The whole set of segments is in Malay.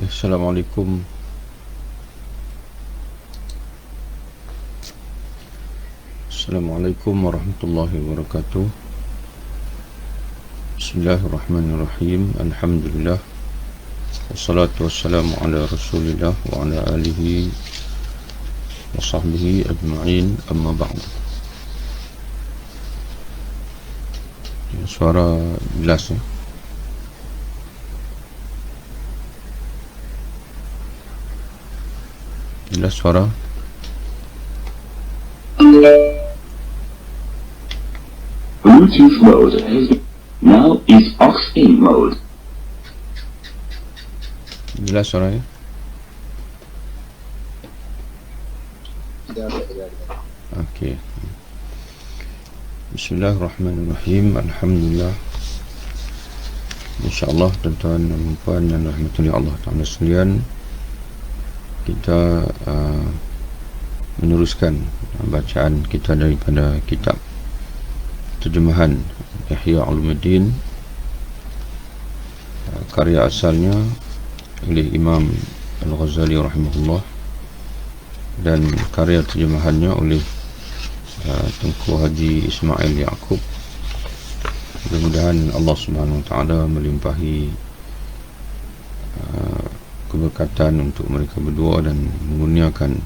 Assalamualaikum. Assalamualaikum warahmatullahi wabarakatuh. Bismillahirrahmanirrahim. Alhamdulillah. Wassalatu wassalamu ala Rasulillah wa ala alihi wa sahbihi ajma'in. Amma ba'du. Suara jelas ya? Jelas suara? Bluetooth mode has now is aux-in mode. Jelas suara ya? Okey. Bismillahirrahmanirrahim. Alhamdulillah. InsyaAllah tuan-tuan dan puan yang rahmatullahi Allah Ta'ala sekalian, kita meneruskan bacaan kita daripada kitab terjemahan Ihya Ulumuddin, karya asalnya oleh Imam Al-Ghazali rahimahullah, dan karya terjemahannya oleh Tengku Haji Ismail Yaqub. Mudah-mudahan Allah Subhanahu Wa Taala melimpahi keberkatan untuk mereka berdua dan mengurniakan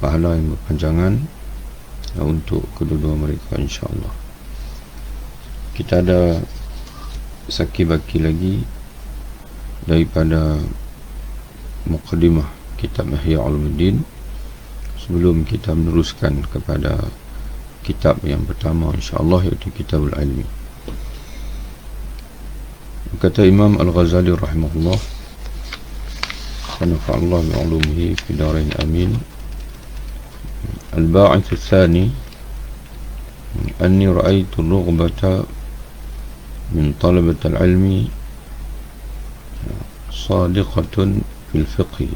pahala yang berpanjangan untuk kedua-dua mereka, insya-Allah. Kita ada saki-baki lagi daripada muqaddimah kitab Ihya Ulumuddin sebelum kita meneruskan kepada kitab yang pertama, insya-Allah, iaitu Kitabul Ilmi. Kata Imam Al-Ghazali rahimahullah, ونفع الله بعلومه في دارين آمين. الباعث الثاني أني رأيت الرغبة من طلبة العلم صادقة في الفقه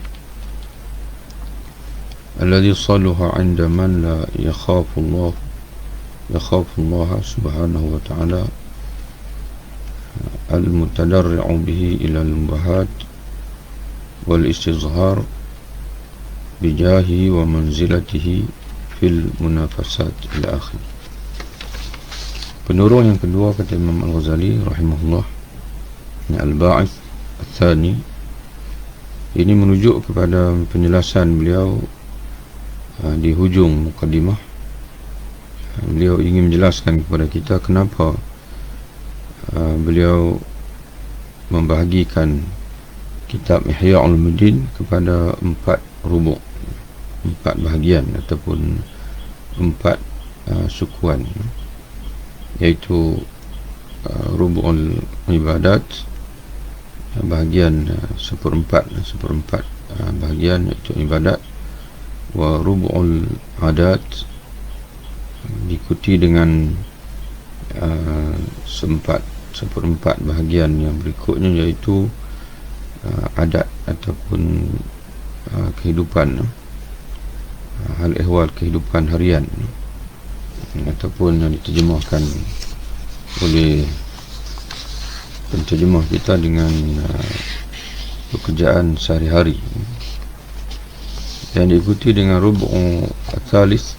الذي صلح عند من لا يخاف الله سبحانه وتعالى المتدرع به إلى المباحات والاستظهار بجاهه ومنزلته في المنافسات إلى آخره. Penurung yang kedua, kata Imam Al-Ghazali rahimahullah, Al-Ba'ith Al-Thani, ini menunjuk kepada penjelasan beliau di hujung muqaddimah. Beliau ingin menjelaskan kepada kita kenapa beliau membahagikan kitab Ihya Ulumuddin kepada 4 rubuk, 4 bahagian ataupun 4 sukuan, iaitu rubul ibadat, bahagian seperempat bahagian iaitu ibadat, wa rubul adat, diikuti dengan seperempat bahagian yang berikutnya, iaitu adat ataupun kehidupan, hal ehwal kehidupan harian, ataupun yang diterjemahkan oleh penterjemah kita dengan pekerjaan sehari-hari, dan diikuti dengan rubu' al-thalith,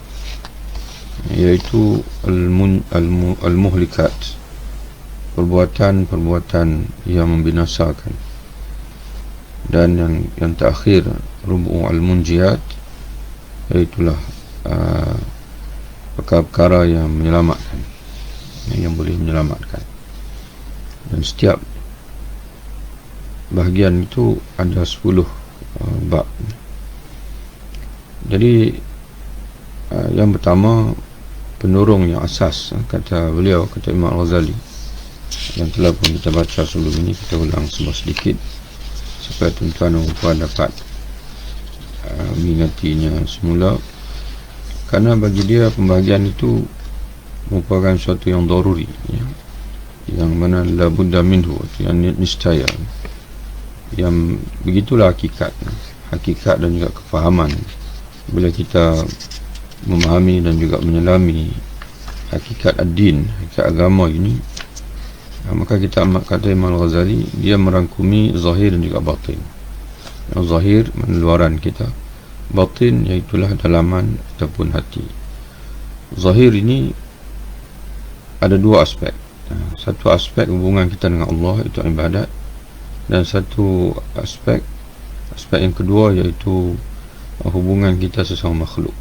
iaitu al-muhlikat, perbuatan yang membinasakan, dan yang terakhir rubu' al-munjiyat, iaitulah perkara-perkara yang menyelamatkan, yang boleh menyelamatkan. Dan setiap bahagian itu ada 10 bab. Jadi yang pertama, penurung yang asas, kata beliau, kata Imam Al-Ghazali, yang telah pun kita baca sebelum ini, kita ulang sedikit supaya tuan-tuan dan puan dapat mengingatinya semula. Karena bagi dia pembahagian itu merupakan suatu yang daruri, ya, yang mana la budda minhu, yang niscaya, yang begitulah hakikat dan juga kefahaman. Bila kita memahami dan juga menyelami hakikat ad-din, hakikat agama ini, maka kita kata Imam Al-Ghazali, dia merangkumi zahir dan juga batin. zahir luaran kita, batin iaitulah dalaman ataupun hati. Zahir ini ada dua aspek. Satu aspek hubungan kita dengan Allah, itu ibadat, dan satu aspek yang kedua iaitu hubungan kita sesama makhluk.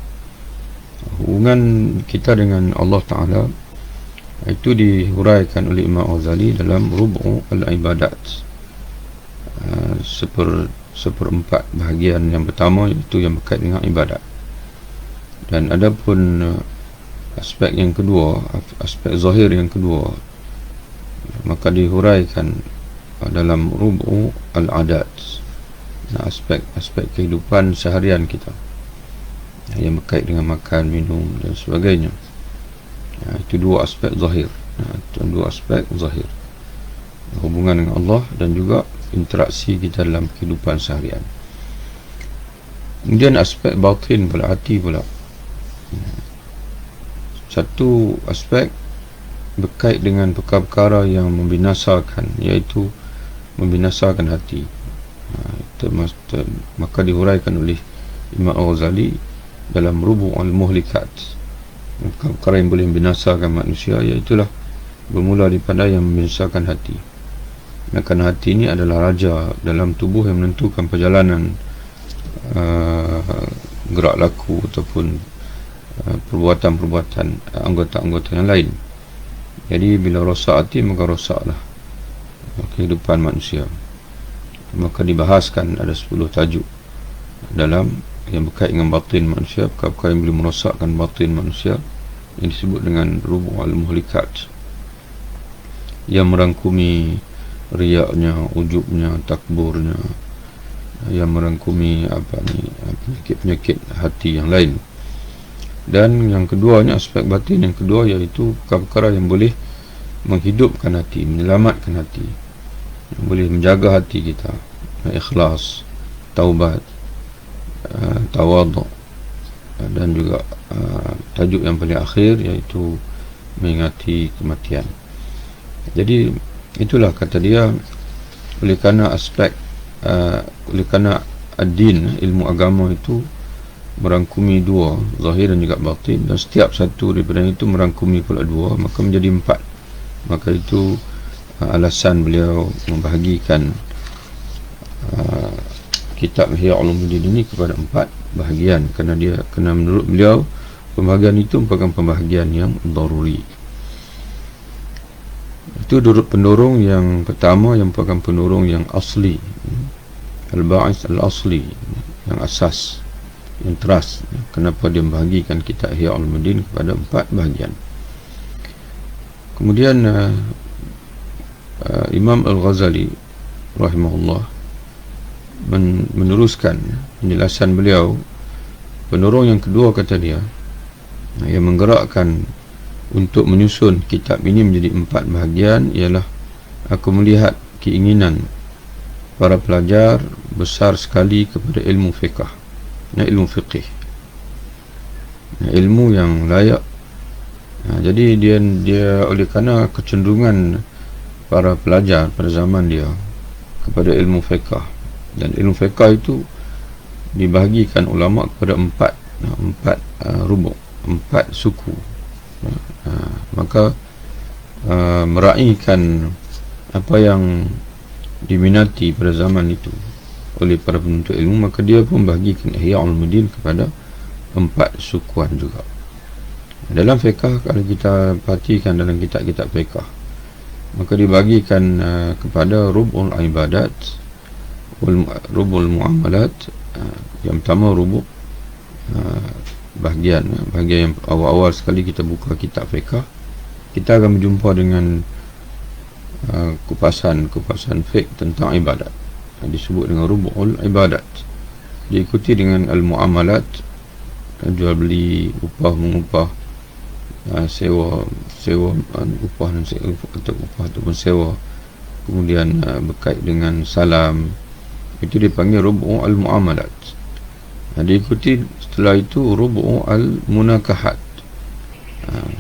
Hubungan kita dengan Allah Ta'ala itu dihuraikan oleh Imam Ghazali dalam Rubu' al-Ibadat, seperempat bahagian yang pertama iaitu yang berkait dengan ibadat. Dan adapun aspek yang kedua, aspek zahir yang kedua, maka dihuraikan dalam Rubu' al-Adat, aspek kehidupan seharian kita yang berkait dengan makan, minum dan sebagainya. Itu dua aspek zahir. Hubungan dengan Allah dan juga interaksi kita dalam kehidupan seharian. Kemudian aspek batin pula, hati pula. Satu aspek berkait dengan perkara-perkara yang membinasakan, iaitu membinasakan hati. Maka dihuraikan oleh Imam Ghazali dalam Rubu' al-Muhlikat, perkara yang boleh membinasakan manusia, iaitulah bermula daripada yang membinasakan hati. Kerana hati ini adalah raja dalam tubuh yang menentukan perjalanan gerak laku ataupun perbuatan-perbuatan anggota-anggota yang lain. Jadi bila rosak hati, maka rosaklah kehidupan manusia. Maka dibahaskan ada 10 tajuk dalam yang berkait dengan batin manusia, perkara-perkara yang boleh merosakkan batin manusia, yang disebut dengan Rubu' al-Muhlikat, yang merangkumi riaknya, ujubnya, takburnya, yang merangkumi penyakit-penyakit hati yang lain. Dan yang keduanya, aspek batin yang kedua, iaitu perkara-perkara yang boleh menghidupkan hati, menyelamatkan hati, yang boleh menjaga hati kita, ikhlas, taubat, tawaduk, dan juga tajuk yang paling akhir iaitu mengingati kematian. Jadi itulah kata dia, oleh kerana ad-din, ilmu agama itu merangkumi dua, zahir dan juga batin, dan setiap satu daripada itu merangkumi pula dua, maka menjadi 4. Maka itu alasan beliau membahagikan kitab Ihya Ulumuddin ini kepada 4 bahagian, kerana menurut beliau pembahagian itu merupakan pembahagian yang daruri. Itu pendorong yang pertama, yang merupakan pendorong yang asli, al-ba'is al-asli, yang asas, yang teras. Kenapa dia membahagikan kitab Ihya Ulumuddin kepada 4 bahagian. Kemudian Imam Al-Ghazali rahimahullah meneruskan penjelasan beliau. Pendorong yang kedua, kata dia, yang menggerakkan untuk menyusun kitab ini menjadi 4 bahagian, ialah aku melihat keinginan para pelajar besar sekali kepada ilmu fiqh, ilmu fiqih, ilmu yang layak. Jadi dia oleh kerana kecenderungan para pelajar pada zaman dia kepada ilmu fiqh, dan ilmu fiqh itu dibahagikan ulama kepada 4 rubuk, 4 suku. Maka meraihkan apa yang diminati pada zaman itu oleh para penuntut ilmu, maka dia pun membahagikan Ihya Ulumuddin kepada 4 sukuan juga. Dalam fiqh, kalau kita perhatikan dalam kitab-kitab fiqh, maka dibahagikan kepada Rubu'ul Ibadat, Rubu'ul Muamalat. Yang pertama Rubu' bahagian yang awal-awal sekali kita buka kitab fiqh, kita akan berjumpa dengan kupasan fiqh tentang ibadat, disebut dengan Rubu'ul Ibadat. Diikuti dengan Al-Muamalat, jual beli, upah mengupah, sewa upah dan upah ataupun sewa. Kemudian berkait dengan salam, itu dipanggil Rubu' al-Muamalat. Diikuti setelah itu Rubu' al-Munakahat,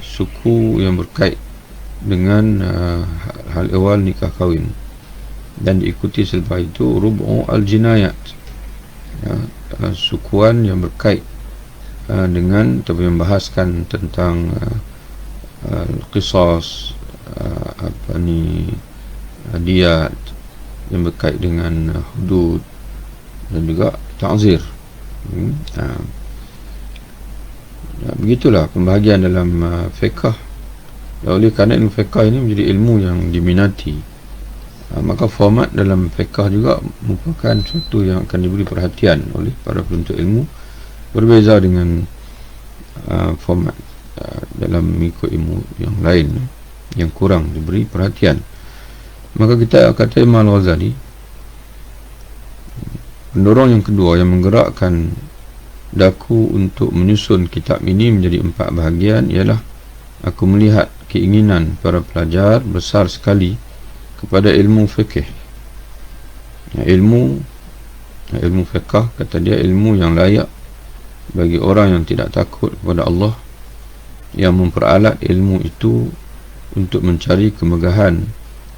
suku yang berkait dengan hal ehwal nikah kahwin. Dan diikuti selepas itu Rubu' al-Jinayat, sukuan yang berkait dengan atau membahaskan tentang qisas, diyat yang berkait dengan hudud dan juga ta'zir. Begitulah pembahagian dalam fiqh. Oleh kerana ilmu fiqh ini menjadi ilmu yang diminati, maka format dalam fiqh juga merupakan sesuatu yang akan diberi perhatian oleh para penuntut ilmu, berbeza dengan format dalam mengikut ilmu yang lain yang kurang diberi perhatian. Maka kita kata Imam Al-Ghazali, pendorong yang kedua yang menggerakkan daku untuk menyusun kitab ini menjadi 4 bahagian ialah aku melihat keinginan para pelajar besar sekali kepada ilmu fikih. Ilmu fiqh, kata dia, ilmu yang layak bagi orang yang tidak takut kepada Allah, yang memperalat ilmu itu untuk mencari kemegahan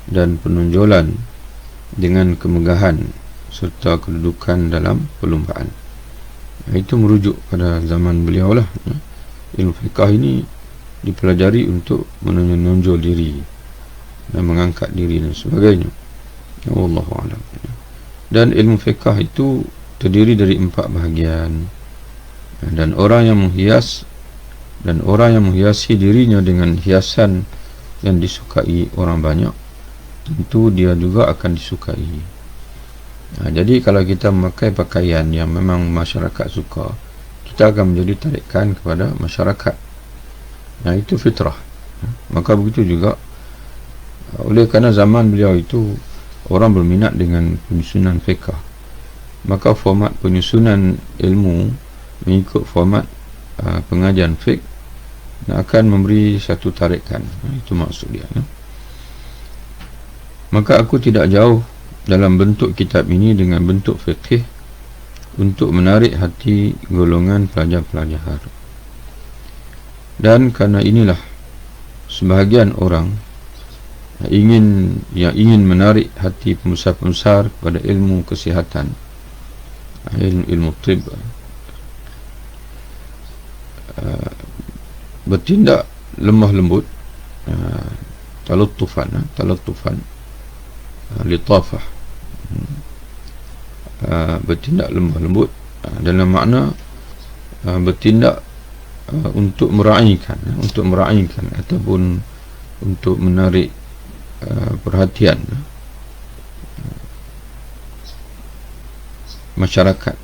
dan penonjolan dengan kemegahan serta kedudukan dalam perlombaan. Itu merujuk pada zaman beliau lah. Ilmu fiqh ini dipelajari untuk menonjol diri dan mengangkat diri dan sebagainya. Wallahu a'lam. Dan ilmu fiqh itu terdiri dari 4 bahagian, dan orang yang menghiasi dirinya dengan hiasan yang disukai orang banyak, tentu dia juga akan disukai. Jadi kalau kita memakai pakaian yang memang masyarakat suka, kita akan menjadi tarikan kepada masyarakat. Itu fitrah. Maka begitu juga oleh kerana zaman beliau itu orang berminat dengan penyusunan fiqh, maka format penyusunan ilmu mengikut format pengajian fiqh akan memberi satu tarikan. Itu maksud dia. Maka aku tidak jauh dalam bentuk kitab ini dengan bentuk fiqh untuk menarik hati golongan pelajar-pelajar. Dan kerana inilah sebahagian orang yang ingin menarik hati pembesar-pembesar pada ilmu kesihatan, ilmu tib, bertindak lemah lembut, taluttufan, litafah, bertindak lemah lembut dalam makna bertindak untuk meraihkan ataupun untuk menarik perhatian masyarakat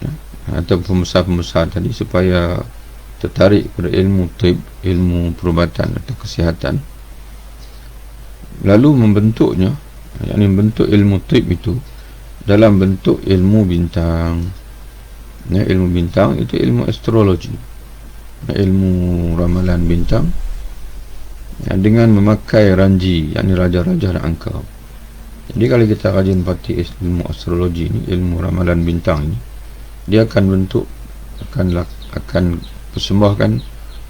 atau pembesar-pembesar tadi supaya tertarik pada ilmu tib, ilmu perubatan atau kesihatan, lalu membentuknya, membentuk ilmu tib itu dalam bentuk ilmu bintang. Ilmu bintang itu ilmu astrologi, ilmu ramalan bintang, dengan memakai ranji, yakni raja-raja dan angka. Jadi kalau kita rajin pati ilmu astrologi ini, ilmu ramalan bintang ini, dia akan bentuk, akan persembahkan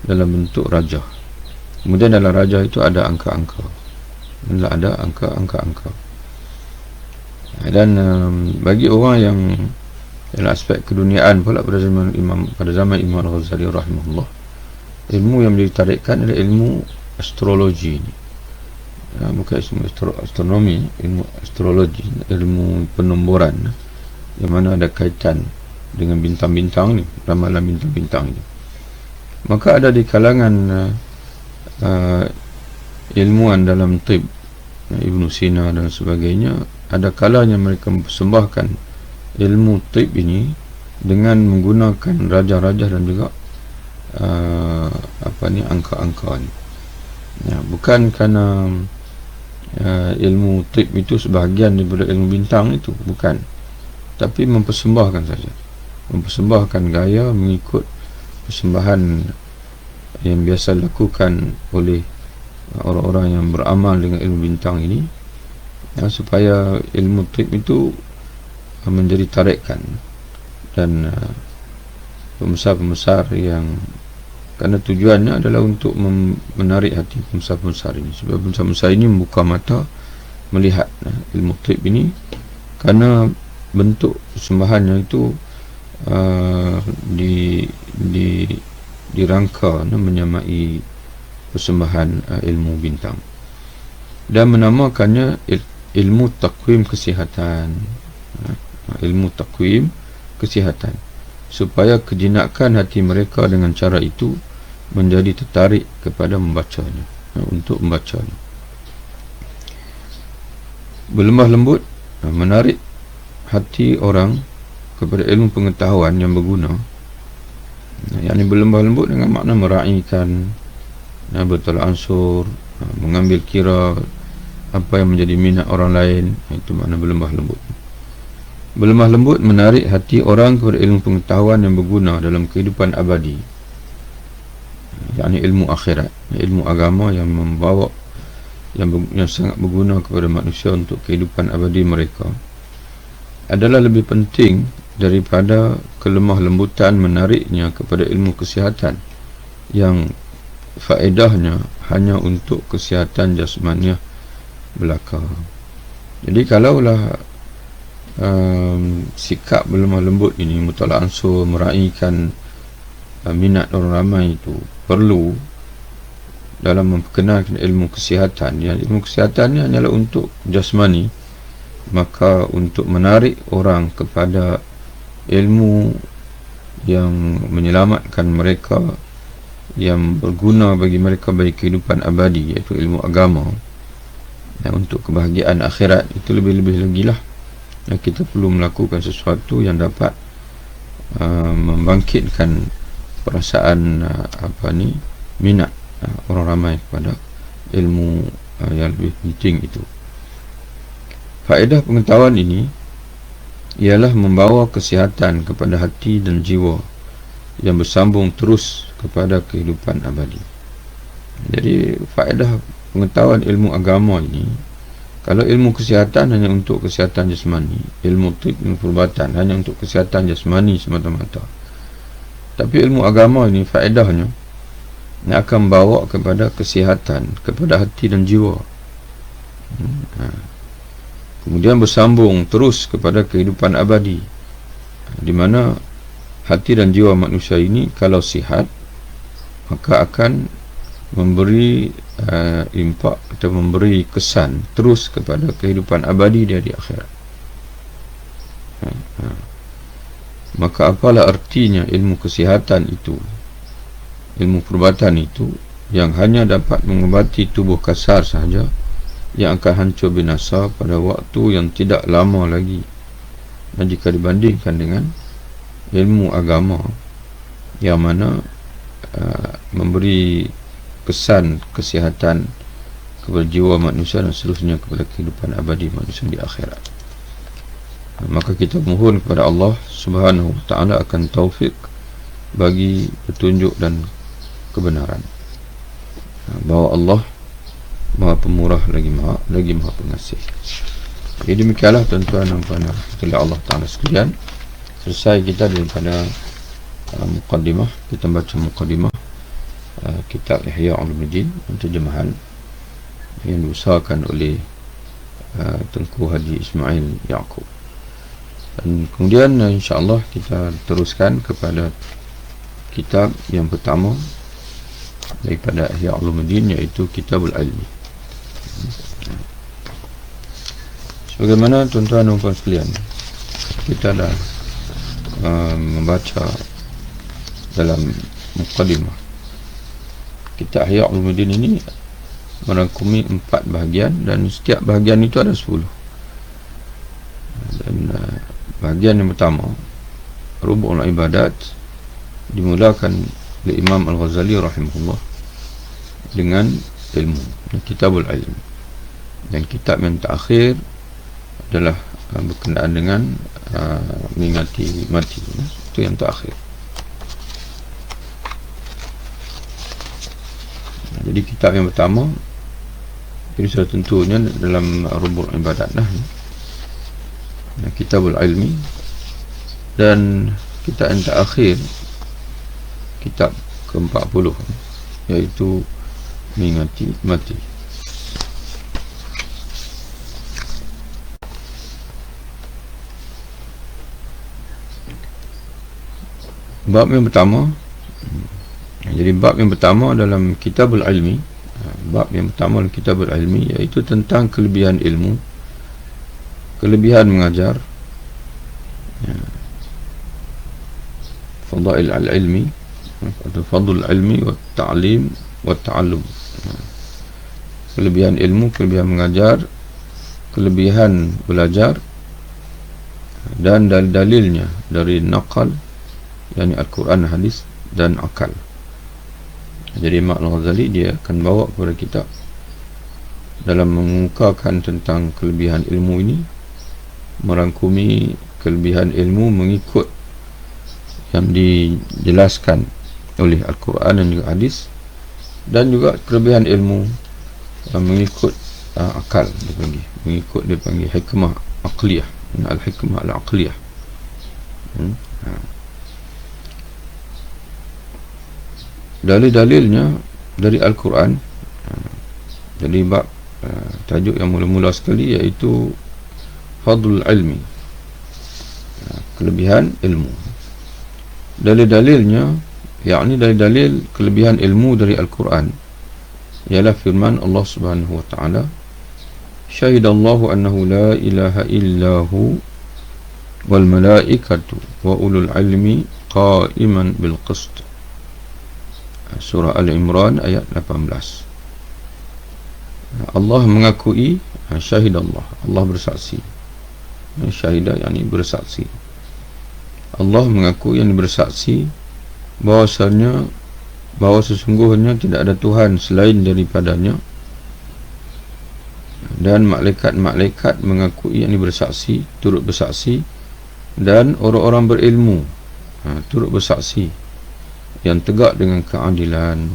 dalam bentuk raja. Kemudian dalam raja itu ada angka-angka, ada angka-angka. Dan bagi orang yang dalam aspek keduniaan pula pada zaman Imam Al-Ghazali rahimahullah, ilmu yang ditarikkan adalah ilmu astrologi ini. Bukan ilmu astronomi, ilmu astrologi, ilmu penomboran yang mana ada kaitan dengan bintang-bintang ni, ramalan bintang-bintang ini. Maka ada di kalangan ilmuwan dalam tib, Ibn Sina dan sebagainya, ada kalanya mereka mempersembahkan ilmu tib ini dengan menggunakan raja-raja dan juga angka-angka ni. Bukan kerana ilmu tib itu sebahagian daripada ilmu bintang itu, bukan, tapi mempersembahkan saja, mempersembahkan gaya mengikut persembahan yang biasa dilakukan oleh orang-orang yang beramal dengan ilmu bintang ini, supaya ilmu tib itu menjadi tarikan. Dan pembesar-pembesar yang, kerana tujuannya adalah untuk menarik hati pembesar-pembesar ini, sebab pembesar-pembesar ini membuka mata melihat ilmu tib ini, kerana bentuk persembahannya itu dirangka menyamai persembahan ilmu bintang, dan menamakannya ilmu takwim kesihatan, ilmu takwim kesihatan, supaya kejinakan hati mereka dengan cara itu menjadi tertarik kepada membacanya, untuk membacanya. Berlemah lembut menarik hati orang kepada ilmu pengetahuan yang berguna. Yang ini berlemah lembut dengan makna meraihkan, bertolak ansur, mengambil kira apa yang menjadi minat orang lain. Itu makna berlemah lembut. Berlemah lembut menarik hati orang kepada ilmu pengetahuan yang berguna dalam kehidupan abadi, yakni ilmu akhirat, ilmu agama yang membawa yang sangat berguna kepada manusia untuk kehidupan abadi mereka, adalah lebih penting daripada kelemah lembutan menariknya kepada ilmu kesihatan yang faedahnya hanya untuk kesihatan jasmaniah belaka. Jadi kalaulah sikap berlemah lembut ini, mutolak ansur, meraihkan minat orang ramai itu perlu dalam memperkenalkan ilmu kesihatan, yang ilmu kesihatan ini hanyalah untuk jasmani, maka untuk menarik orang kepada ilmu yang menyelamatkan mereka, yang berguna bagi mereka bagi kehidupan abadi, iaitu ilmu agama, dan untuk kebahagiaan akhirat, itu lebih-lebih lagi lah. Kita perlu melakukan sesuatu yang dapat membangkitkan perasaan minat orang ramai kepada ilmu yang lebih penting itu. Faedah pengetahuan ini ialah membawa kesihatan kepada hati dan jiwa yang bersambung terus kepada kehidupan abadi. Jadi faedah pengetahuan ilmu agama ini, kalau ilmu kesihatan hanya untuk kesihatan jasmani, ilmu perubatan hanya untuk kesihatan jasmani semata-mata, tapi ilmu agama ini faedahnya yang akan bawa kepada kesihatan kepada hati dan jiwa, kemudian bersambung terus kepada kehidupan abadi, di mana hati dan jiwa manusia ini kalau sihat, maka akan memberi impak atau memberi kesan terus kepada kehidupan abadi dia di akhirat. Maka apalah artinya ilmu kesihatan itu, ilmu perubatan itu, yang hanya dapat mengobati tubuh kasar sahaja, yang akan hancur binasa pada waktu yang tidak lama lagi. Dan jika dibandingkan dengan ilmu agama yang mana memberi kesan kesihatan kepada jiwa manusia dan seterusnya kepada kehidupan abadi manusia di akhirat, maka kita mohon kepada Allah Subhanahu wa ta'ala akan taufik bagi petunjuk dan kebenaran, bahawa Allah Maha Pemurah lagi Maha Pengasih. Jadi demikianlah tuan-tuan dan puan Allah Ta'ala sekalian, selesai kita daripada muqaddimah. Kita baca muqaddimah kitab Ihya Ulumuddin, terjemahan yang diusahakan oleh Tengku Haji Ismail Yaqub. Dan kemudian insya-Allah kita teruskan kepada kitab yang pertama daripada Ihya Ulumuddin, iaitu Kitabul Ilmi. Sebagaimana tuan-tuan dan puan sekalian, kita dah membaca dalam muqaddimah kitab Ihya Ulumuddin ini merangkumi 4 bahagian, dan setiap bahagian itu ada 10. Dan bahagian yang pertama, Rubu'ul Ibadat, dimulakan oleh Imam Al-Ghazali rahimahullah dengan ilmu, Kitabul Ilm. Dan kitab yang terakhir adalah berkenaan dengan mengingati mati, itu yang terakhir. Jadi kitab yang pertama, jadi sudah tentunya dalam Rubu'ul Ibadat lah, Kitabul Ilmi. Dan kitab yang terakhir, kitab ke-40, iaitu mengingati mati. bab yang pertama. Jadi bab yang pertama dalam Kitabul Ilmi, bab yang pertama dalam Kitabul Ilmi iaitu tentang kelebihan ilmu, kelebihan mengajar, fadail al-ilmi atau fadl al-ilmi wa ta'lim wa ta'allum. Kelebihan ilmu, kelebihan mengajar, kelebihan belajar, dan dalil-dalilnya dari naqal, yakni Al-Quran, hadis dan akal. Jadi Imam Al-Ghazali dia akan bawa kepada kita dalam mengukakan tentang kelebihan ilmu ini, merangkumi kelebihan ilmu mengikut yang dijelaskan oleh Al-Quran dan juga hadis, dan juga kelebihan ilmu mengikut akal, dia panggil hikmah aqliyah, al-hikmah al-aqliyah. Dalil-dalilnya dari Al-Quran. Jadi bab tajuk yang mula-mula sekali iaitu fadlul ilmi, kelebihan ilmu. Dalil-dalilnya, yakni dalil-dalil kelebihan ilmu dari Al-Quran ialah firman Allah Subhanahu wa ta'ala, syahidallahu annahu la ilaha illahu wal malaikatu wa ulul ilmi qa'iman bil qist. Surah Al-Imran ayat 18. Allah mengakui, syahid Allah bersaksi. Syahidah yakni bersaksi. Allah mengakui, yang bersaksi bahawa sesungguhnya tidak ada Tuhan selain daripadanya, dan malaikat-malaikat mengakui, yakni bersaksi, turut bersaksi, dan orang-orang berilmu turut bersaksi yang tegak dengan keadilan.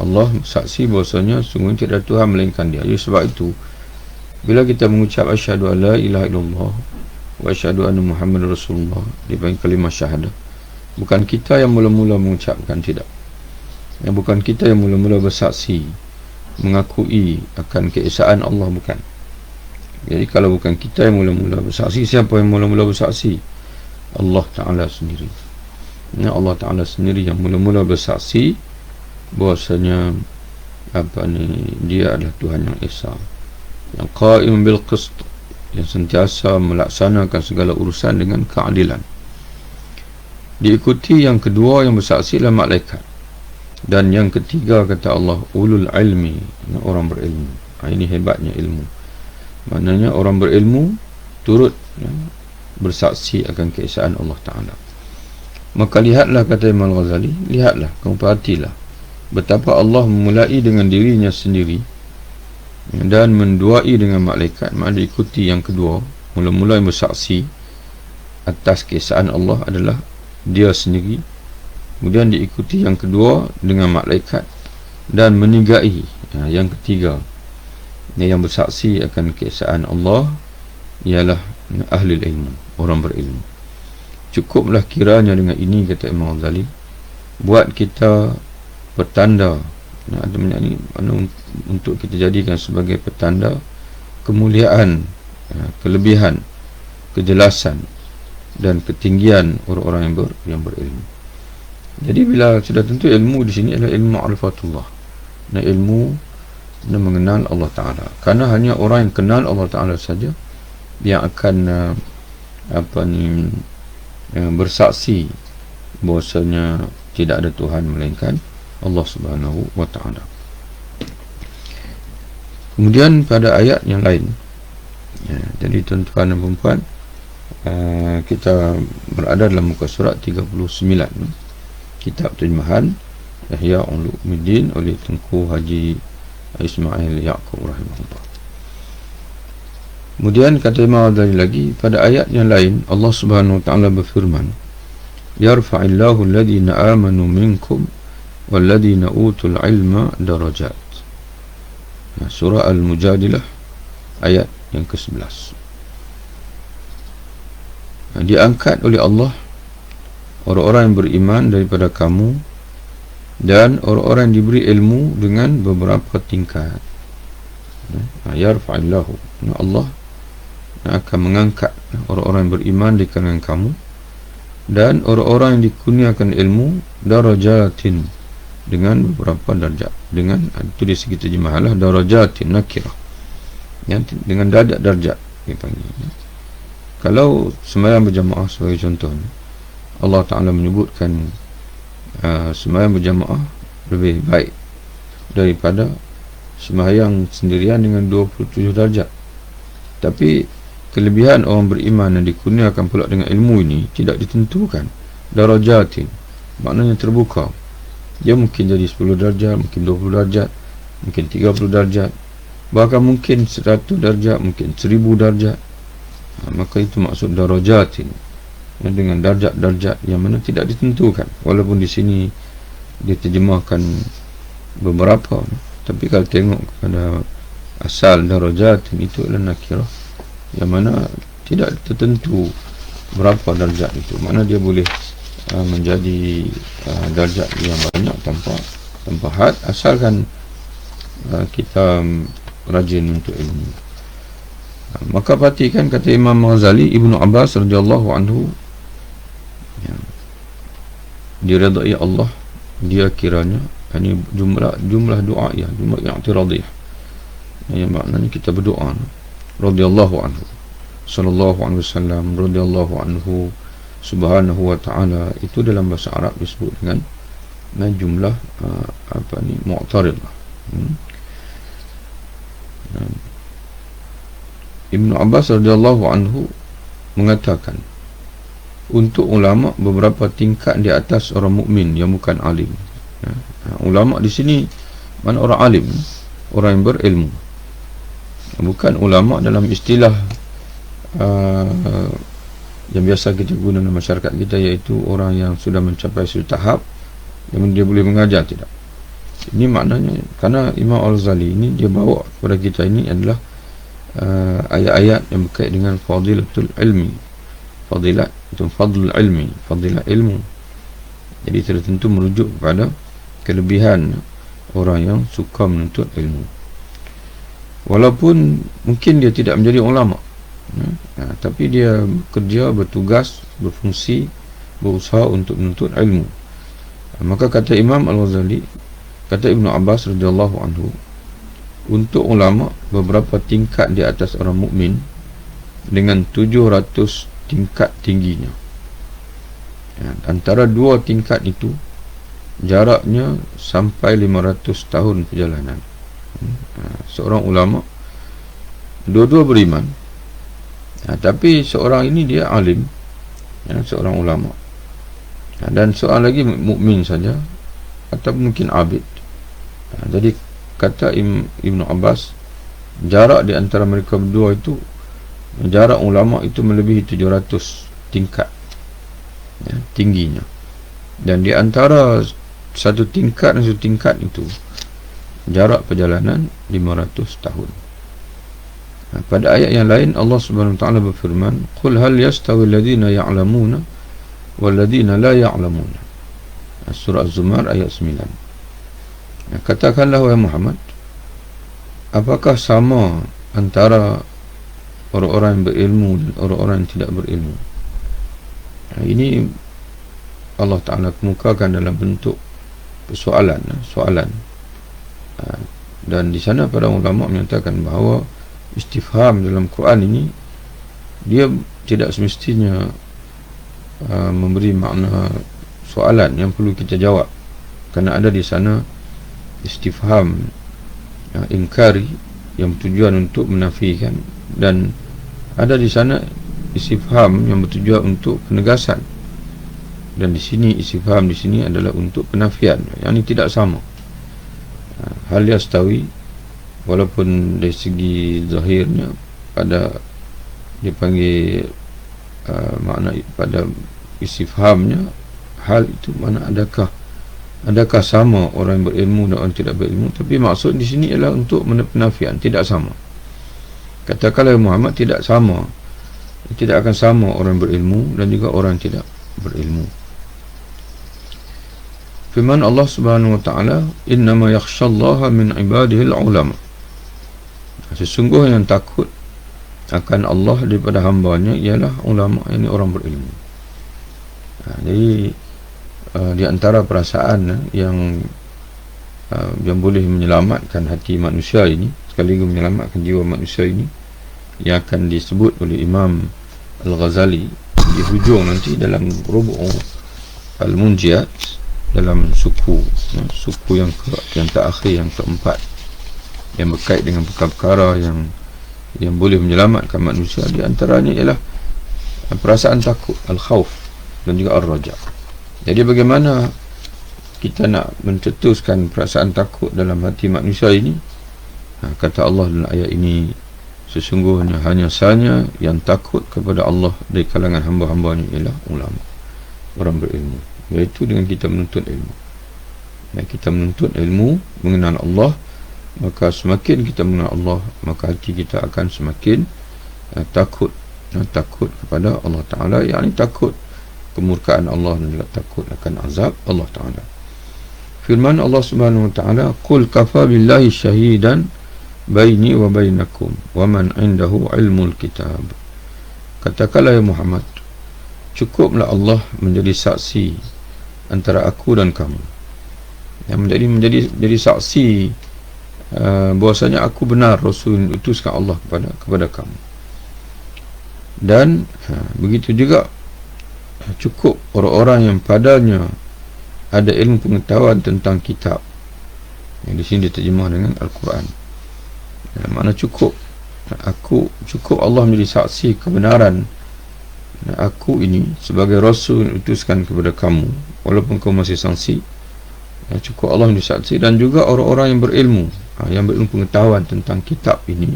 Allah saksi bahasanya sungguh tidak ada Tuhan melainkan Dia. Jadi sebab itu bila kita mengucap asyhadu an la ilaha illallah wa asyhadu anna Muhammadar Rasulullah, dipanggil kalimah syahadah, bukan kita yang mula-mula mengucapkan, tidak. Bukan kita yang mula-mula bersaksi mengakui akan keesaan Allah, bukan. Jadi kalau bukan kita yang mula-mula bersaksi, siapa yang mula-mula bersaksi? Allah Ta'ala sendiri. Allah Ta'ala sendiri yang mula-mula bersaksi bahwasanya Dia adalah Tuhan yang Esa, yang qa'im bil qist, yang sentiasa melaksanakan segala urusan dengan keadilan. Diikuti yang kedua yang bersaksi adalah malaikat, dan yang ketiga kata Allah ulul ilmi, orang berilmu. Ini hebatnya ilmu, maknanya orang berilmu turut bersaksi akan keesaan Allah Ta'ala. Maka lihatlah, kata Imam Al-Ghazali, lihatlah, kamu perhatilah betapa Allah memulai dengan dirinya sendiri dan menduai dengan malaikat. Maknanya ikuti yang kedua, mula-mula yang bersaksi atas keesaan Allah adalah Dia sendiri, kemudian diikuti yang kedua dengan malaikat, dan menigai yang ketiga yang bersaksi akan keesaan Allah ialah ahli ilmu, orang berilmu. Cukuplah kiranya dengan ini, kata Imam Ghazali, buat kita petanda, untuk kita jadikan sebagai petanda kemuliaan, kelebihan, kejelasan dan ketinggian orang-orang yang berilmu. Jadi bila sudah tentu ilmu di sini adalah ilmu ma'rifatullah, dan ilmu mengenal Allah Ta'ala, karena hanya orang yang kenal Allah Ta'ala saja yang akan bersaksi bahwasanya tidak ada Tuhan melainkan Allah Subhanahu wa Ta'ala. Kemudian pada ayat yang lain, jadi tuan-tuan dan puan-puan, kita berada dalam muka surat 39, kitab terjemahan Ihya Ulumuddin oleh Tunku Haji Ismail Yaqub rahimahullah. Kemudian kata Imam Ghazali lagi, pada ayat yang lain Allah Subhanahu wa Ta'ala berfirman, yarfa'illahu alladhina amanu minkum walladhina utul ilma darajat. Surah Al-Mujadilah ayat yang ke-11. Diangkat oleh Allah orang-orang yang beriman daripada kamu dan orang-orang yang diberi ilmu dengan beberapa tingkat. Yarfa'illahu, Allah akan mengangkat orang-orang yang beriman di kalangan kamu dan orang-orang yang dikurniakan ilmu darajatin, dengan beberapa darjat. Dengan itu dari segi terjemahanlah darajatin nakirah, yang dengan darjat dipanggil. Kalau sembahyang berjamaah sebagai contohnya, Allah Ta'ala menyebutkan sembahyang berjamaah lebih baik daripada sembahyang sendirian dengan 27 darjat. Tapi kelebihan orang beriman yang dikurniakan pula dengan ilmu ini tidak ditentukan. Darajatin maknanya terbuka. Dia mungkin jadi 10 darjat, mungkin 20 darjat, mungkin 30 darjat, bahkan mungkin 100 darjat, mungkin 1000 darjat. Maka itu maksud darajatin, dengan darjat-darjat yang mana tidak ditentukan. Walaupun di sini dia terjemahkan beberapa, tapi kalau tengok kepada asal darajatin itu adalah nakirah, yang mana tidak tertentu berapa darjat itu. Mana dia boleh menjadi darjat yang banyak tanpa had, asalkan kita rajin untuk ilmu. Maka perhatikan kata Imam Ghazali, Ibnu Abbas radhiyallahu anhu, diredai Allah, dia kiranya ini jumlah doa, ya, jumlah i'tiradiyah, yang maknanya kita berdoa, radhiyallahu anhu, sallallahu alaihi wasallam, radhiyallahu anhu, subhanahu wa ta'ala. Itu dalam bahasa Arab disebut dengan jumlah mu'taridah. Ibnu Abbas radhiyallahu anhu mengatakan, untuk ulama beberapa tingkat di atas orang mukmin yang bukan alim. Ulama di sini mana orang alim, orang yang berilmu, bukan ulama dalam istilah yang biasa kita guna dalam masyarakat kita, iaitu orang yang sudah mencapai satu tahap yang dia boleh mengajar. Tidak. Ini maknanya, karena Imam Al-Ghazali ini dia bawa kepada kita ini adalah ayat-ayat yang berkait dengan fadilatul ilmi, fadilat itu fadlul ilmi, fadilat ilmu. Jadi tertentu merujuk kepada kelebihan orang yang suka menuntut ilmu, walaupun mungkin dia tidak menjadi ulama, tapi dia bekerja, bertugas, berfungsi, berusaha untuk menuntut ilmu. Maka kata Imam Al-Ghazali, kata Ibnu Abbas radhiyallahu anhu, untuk ulama beberapa tingkat di atas orang mukmin dengan 700 tingkat tingginya. Antara dua tingkat itu jaraknya sampai 500 tahun perjalanan. Seorang ulama, dua-dua beriman, tapi seorang ini dia alim, seorang ulama, dan seorang lagi mukmin saja atau mungkin abid. Jadi kata Ibnu Abbas, jarak di antara mereka berdua itu, jarak ulama itu melebihi 700 tingkat tingginya, dan di antara satu tingkat dan satu tingkat itu jarak perjalanan 500 tahun. Pada ayat yang lain Allah Subhanahu wa taala berfirman, "Qul hal yastawi alladhina ya'lamuna wal ladhina la ya'lamuna." Surah Az-Zumar ayat 9. Katakanlah wahai Muhammad, apakah sama antara orang-orang yang berilmu dan orang-orang yang tidak berilmu? Ini Allah Ta'ala kemukakan dalam bentuk soalan. Dan di sana para ulama menyatakan bahawa istifham dalam Quran ini dia tidak semestinya memberi makna soalan yang perlu kita jawab, kerana ada di sana istifham ingkari yang bertujuan untuk menafikan, dan ada di sana istifham yang bertujuan untuk penegasan, dan di sini istifham di sini adalah untuk penafian. Yang ini tidak sama. Hal yastawi, walaupun dari segi zahirnya pada dipanggil makna pada istifhamnya, hal itu mana adakah sama orang yang berilmu dan orang tidak berilmu, tapi maksud di sini ialah untuk penafian, tidak sama. Katakanlah Muhammad, tidak akan sama orang berilmu dan juga orang yang tidak berilmu. Firman Allah Subhanahu wa taala, "Innama yakhshallaha min ibadihi al-ulama." Sesungguhnya yang takut akan Allah daripada hambanya ialah ulama, ini orang berilmu. Jadi di antara perasaan yang boleh menyelamatkan hati manusia ini, sekaligus menyelamatkan jiwa manusia ini, yang akan disebut oleh Imam Al-Ghazali di hujung nanti dalam Rubu' Al-Munjiat, dalam suku yang terakhir, yang keempat, yang berkait dengan perkara-perkara yang boleh menyelamatkan manusia. Di antaranya ialah perasaan takut, al-khawf, dan juga ar-raja. Jadi bagaimana kita nak mencetuskan perasaan takut dalam hati manusia ini? Kata Allah dalam ayat ini, sesungguhnya hanya sahaja yang takut kepada Allah dari kalangan hamba-hambanya ialah ulama, orang berilmu. Iaitu dengan kita menuntut ilmu. Dan kita menuntut ilmu, mengenal Allah, maka semakin kita mengenal Allah, maka hati kita akan semakin takut kepada Allah Ta'ala, yakni takut kemurkaan Allah dan juga takut akan azab Allah Ta'ala. Firman Allah Subhanahu Wa Ta'ala, Qul kafa billahi syahidan baini wa bainakum wa man indahu ilmul kitab. Katakanlah ya Muhammad, cukuplah Allah menjadi saksi antara aku dan kamu, yang menjadi saksi bahwasanya aku benar Rasul yang diutuskan Allah kepada kamu. Dan begitu juga cukup orang-orang yang padanya ada ilmu pengetahuan tentang kitab, yang di sini diterjemah dengan Al-Quran. Makna cukup Allah menjadi saksi kebenaran aku ini sebagai Rasul yang diutuskan kepada kamu, walaupun kamu masih sangsi. Cukup Allah menjadi saksi, dan juga orang-orang yang berilmu, yang berilmu pengetahuan tentang kitab ini,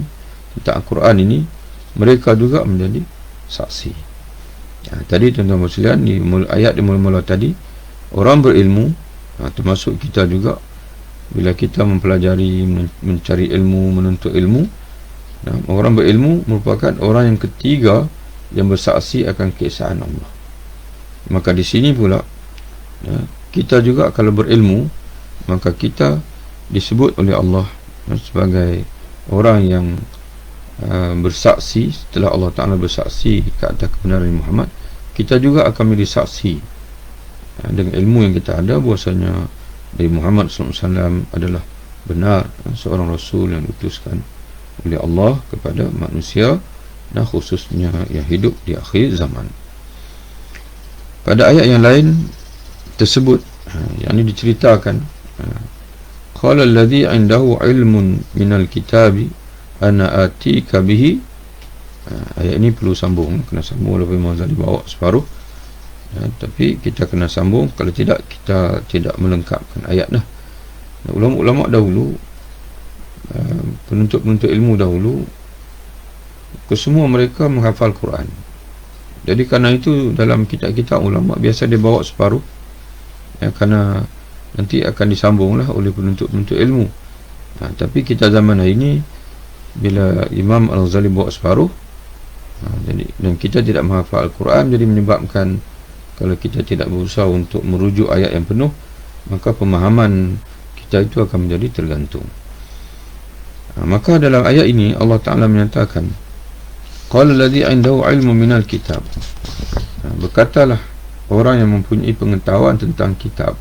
tentang Al-Quran ini, mereka juga menjadi saksi. Tadi tuan-tuan sekalian, di ayat di mula-mula tadi, orang berilmu, termasuk kita juga, bila kita mempelajari, mencari ilmu, menuntut ilmu, orang berilmu merupakan orang yang ketiga yang bersaksi akan keesaan Allah. Maka di sini pula, kita juga kalau berilmu, maka kita disebut oleh Allah sebagai orang yang bersaksi. Setelah Allah Ta'ala bersaksi ke atas kebenaran Muhammad, kita juga akan menjadi saksi dengan ilmu yang kita ada, bahwasanya dari Muhammad SAW adalah benar seorang Rasul yang diutuskan oleh Allah kepada manusia, dan khususnya yang hidup di akhir zaman. Pada ayat yang lain tersebut, yang ini diceritakan, qala alladhi indahu ilmun minal kitabi ana atika bihi. Ayat ini perlu sambung, kena sambung, walaupun Imam Ghazali bawa separuh, tapi kita kena sambung, kalau tidak kita tidak melengkapkan ayat dah. Ulama-ulama dahulu, penuntut-penuntut ilmu dahulu, kesemua mereka menghafal Quran. Jadi kerana itu dalam kitab-kitab ulama biasa dia bawa separuh, kerana nanti akan disambunglah oleh penuntut-penuntut ilmu. Tapi kita zaman hari ini, bila Imam Al-Ghazali bawa separuh, jadi, dan kita tidak menghafal Al-Quran, jadi menyebabkan kalau kita tidak berusaha untuk merujuk ayat yang penuh, maka pemahaman kita itu akan menjadi tergantung. Maka dalam ayat ini Allah Ta'ala menyatakan, qala alladhi indahu ilmu minal kitab. Berkatalah orang yang mempunyai pengetahuan tentang kitab,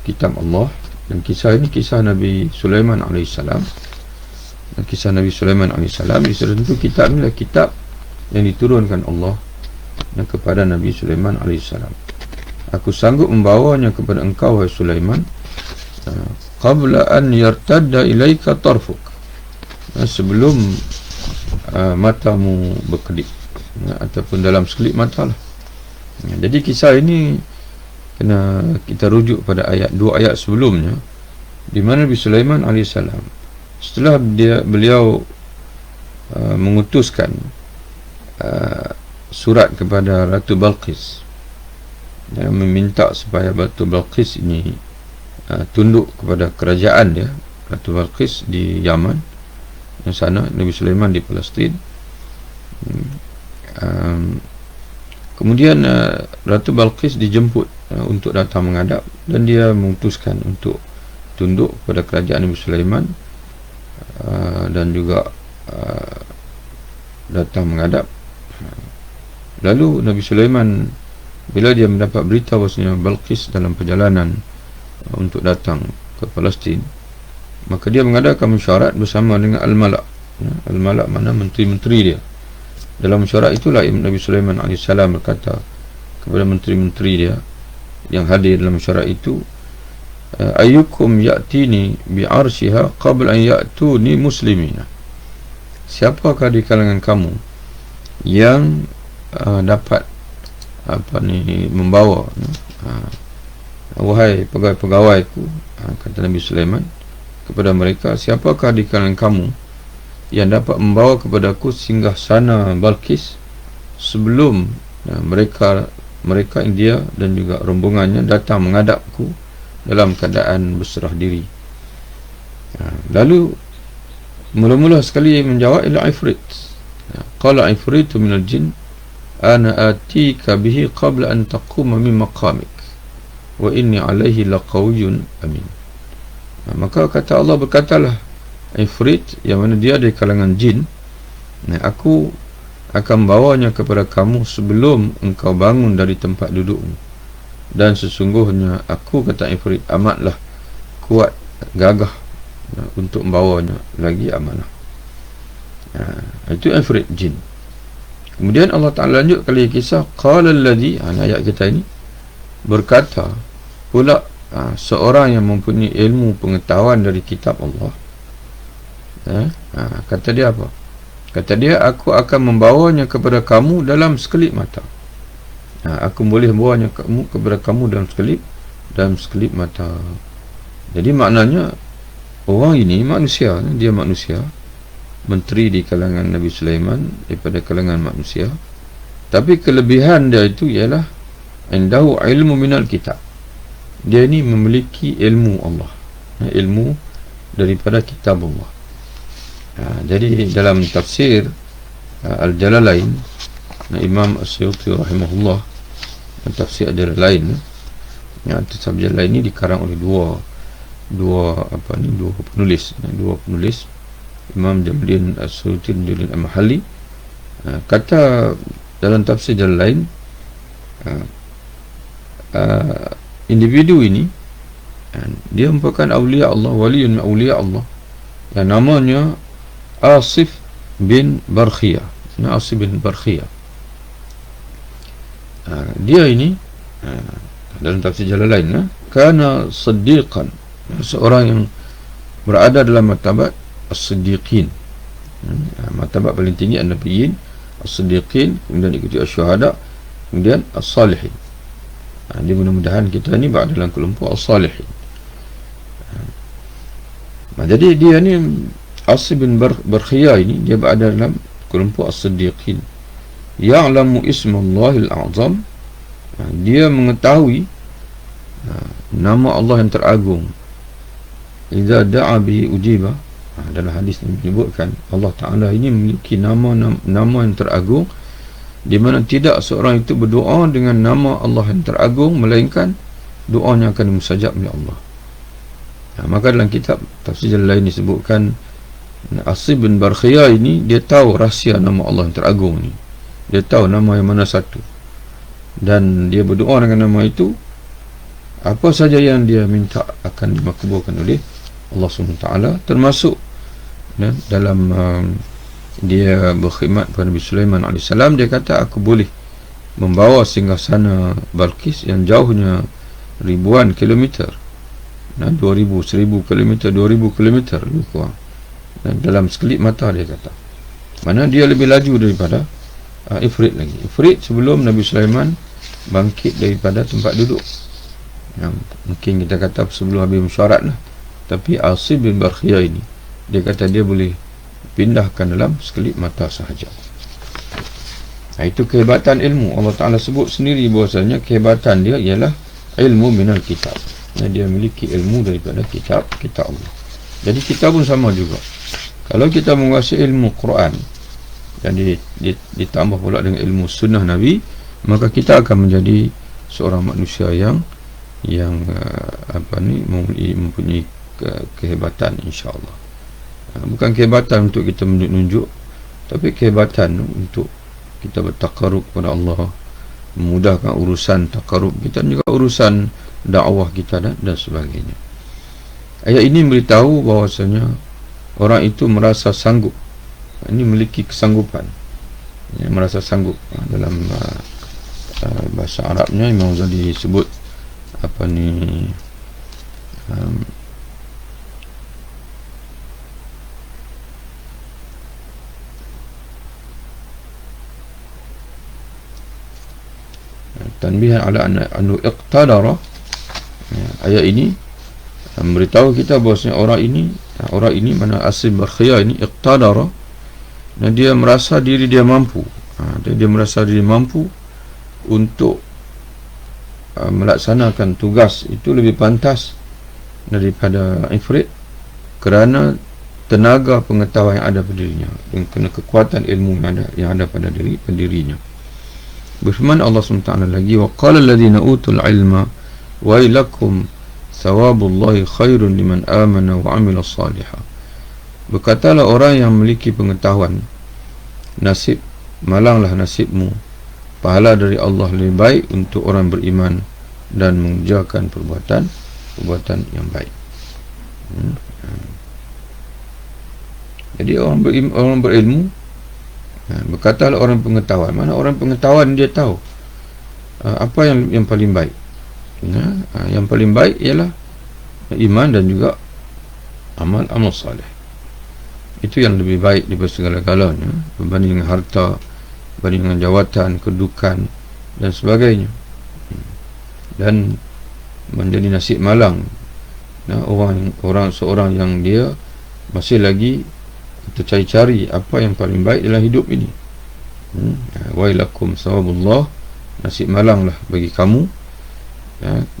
kitab Allah. Dan kisah ini kisah Nabi Sulaiman AS. Dan kisah Nabi Sulaiman AS, tentu kitab ini adalah kitab yang diturunkan Allah kepada Nabi Sulaiman AS. Aku sanggup membawanya kepada engkau, wahai Sulaiman, qabla an yartadda ilaika tarfuk, sebelum matamu berkedip, ataupun dalam sekelip mata lah. Jadi kisah ini kena kita rujuk pada dua ayat sebelumnya, di mana Nabi Sulaiman AS, setelah beliau mengutuskan surat kepada Ratu Balqis dan meminta supaya Ratu Balqis ini tunduk kepada kerajaan dia, Ratu Balqis di Yaman, yang sana Nabi Sulaiman di Palestin. Kemudian Ratu Balqis dijemput untuk datang menghadap, dan dia memutuskan untuk tunduk kepada kerajaan Nabi Sulaiman, dan juga datang menghadap. Lalu Nabi Sulaiman bila dia mendapat berita bahawasanya Balqis dalam perjalanan untuk datang ke Palestin, maka dia mengadakan mesyuarat bersama dengan Al-Malak. Al-Malak mana menteri-menteri dia. Dalam mesyuarat itulah Nabi Sulaiman AS berkata kepada menteri-menteri dia yang hadir dalam mesyuarat itu, ayyukum ya'tini bi'arshiha qabla an ya'tuni muslimina. Siapakah di kalangan kamu yang dapat membawa wahai pegawai-pegawaiku, kata Nabi Sulaiman kepada mereka, siapakah di kalangan kamu yang dapat membawa kepadaku singgasana Balqis sebelum mereka India dan juga rombongannya datang menghadapku dalam keadaan berserah diri. Lalu mula-mula sekali menjawab ila Ifrit. Qala Ifritu minal jin ana atika bihi qabla an taquma min maqamik wa inni alaihi laqawiyyun amin. Maka kata Allah, berkatalah Ifrit yang mana dia dari kalangan jin, aku akan bawanya kepada kamu sebelum engkau bangun dari tempat dudukmu, dan sesungguhnya aku, kata Ifrit, amatlah kuat gagah untuk membawanya lagi amanah. Itu Ifrit jin. Kemudian Allah Ta'ala lanjut kali kisah, qala alladhi, ayat kita ini, berkata pula seorang yang mempunyai ilmu pengetahuan dari kitab Allah, kata dia apa? Kata dia, aku akan membawanya kepada kamu dalam sekelip mata. Aku boleh membawanya kepada kamu dalam sekelip mata. Jadi maknanya orang ini manusia, dia manusia, menteri di kalangan Nabi Sulaiman, daripada kalangan manusia, tapi kelebihan dia itu ialah indahu ilmu minal kitab. Dia ini memiliki ilmu Allah, ilmu daripada kitab Allah. Jadi dalam tafsir Al-Jalalain, Imam As-Suyuti rahimahullah, tafsir Al-Jalalain, tafsir Al-Jalalain ini dikarang oleh dua penulis, Imam Jamaluddin As-Suyuti dan Jamaluddin Al-Mahalli. Kata dalam tafsir Jalalain, individu ini dia merupakan awliya Allah, waliun min awliya Allah, yang namanya Asif bin Barkhiyah. Asif bin Barkhiyah. Dia ini dalam tafsir Jalalain, kana siddiqan, seorang yang berada dalam martabat as-siddiqin, martabat paling tinggi an-nabiyyin, as-siddiqin, kemudian ikuti as-syuhada, kemudian as-salihin. Dia mudah-mudahan kita ni berada dalam kelompok as-salihin. Jadi dia ni Asib bin Barkhiyah ini, dia berada dalam kelompok as-siddiqin. Ya'lamu ismallahil a'zam, dia mengetahui nama Allah yang teragung. Idza da'a bihi ujiba. Dalam hadis ini menyebutkan Allah Ta'ala ini memiliki nama yang teragung, di mana tidak seorang itu berdoa dengan nama Allah yang teragung melainkan doanya akan dimustajab oleh Allah. Maka dalam kitab tafsir lain disebutkan Asib bin Barkhiyah ini, dia tahu rahsia nama Allah yang teragung ni. Dia tahu nama yang mana satu, dan dia berdoa dengan nama itu. Apa saja yang dia minta akan dimakbulkan oleh Allah SWT, termasuk dalam dia berkhidmat kepada Nabi Sulaiman AS. Dia kata, aku boleh membawa singgasana Balqis yang jauhnya ribuan kilometer, 1000 kilometer, 2000 kilometer lebih kurang, dan dalam sekelip mata, dia kata. Mana dia lebih laju daripada Ifrit lagi. Ifrit sebelum Nabi Sulaiman bangkit daripada tempat duduk, mungkin kita kata sebelum habis mesyuarat lah. Tapi Asib bin Barkhiyah ini, dia kata dia boleh pindahkan dalam sekelip mata sahaja. Itu kehebatan ilmu. Allah Ta'ala sebut sendiri bahasanya kehebatan dia ialah ilmu minal kitab. Dia memiliki ilmu daripada kitab Allah. Jadi kita pun sama juga. Kalau kita menguasai ilmu Quran dan ditambah pula dengan ilmu sunnah Nabi, maka kita akan menjadi seorang manusia yang mempunyai kehebatan, insya-Allah. Bukan kehebatan untuk kita menunjuk, tapi kehebatan untuk kita bertakarub kepada Allah, memudahkan urusan takarub kita, juga urusan dakwah kita dan sebagainya. Ayat ini beritahu bahawasanya orang itu merasa sanggup, ini memiliki kesanggupan, merasa sanggup. Dalam bahasa Arabnya Imam Ghazali sebut tanbihan ala annu iqtadara. Ayat ini memberitahu kita bahawasanya orang ini mana Asim Barkhiyah ini iqtadara, dan dia merasa diri dia mampu. Dia merasa diri mampu untuk melaksanakan tugas itu lebih pantas daripada Ifrit, kerana tenaga pengetahuan yang ada pada dirinya, dan kerana kekuatan ilmu yang ada pada dirinya. Berfirman Allah SWT lagi, wa qala alladhina utul ilma wailakum thawabullahi khairun liman amana wa amila salihah. Berkatalah orang yang memiliki pengetahuan, malanglah nasibmu, pahala dari Allah lebih baik untuk orang beriman dan mengerjakan perbuatan yang baik. Jadi orang berilmu, berkatalah orang pengetahuan. Mana orang pengetahuan, dia tahu apa yang paling baik. Yang paling baik ialah iman dan juga amal salih. Itu yang lebih baik daripada segala-galanya, berbanding dengan harta, berbanding dengan jawatan, kedudukan dan sebagainya. Dan menjadi nasib malang seorang yang dia masih lagi tercari-cari apa yang paling baik dalam hidup ini. Wailakum sawabullah, nasib malanglah bagi kamu,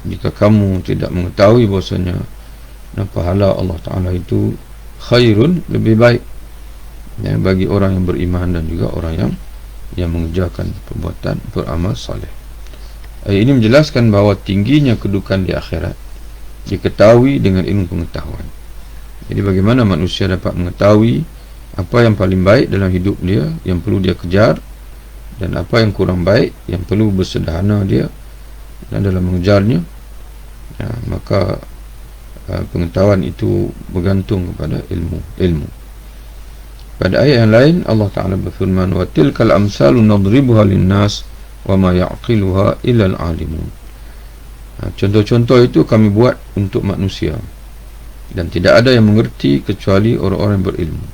jika kamu tidak mengetahui bahasanya pahala Allah Ta'ala itu khairun, lebih baik bagi orang yang beriman dan juga orang yang mengerjakan perbuatan beramal saleh. Ayat ini menjelaskan bahawa tingginya kedudukan di akhirat diketahui dengan ilmu pengetahuan. Jadi bagaimana manusia dapat mengetahui apa yang paling baik dalam hidup dia, yang perlu dia kejar, dan apa yang kurang baik, yang perlu bersederhana dia dalam mengejarnya. Maka pengetahuan itu bergantung kepada ilmu. Pada ayat yang lain Allah Ta'ala berfirman, wa tilkal amsalu nadribuha linnas wa ma ya'qiluha illa al-alimun. Contoh-contoh itu kami buat untuk manusia, dan tidak ada yang mengerti kecuali orang-orang yang berilmu.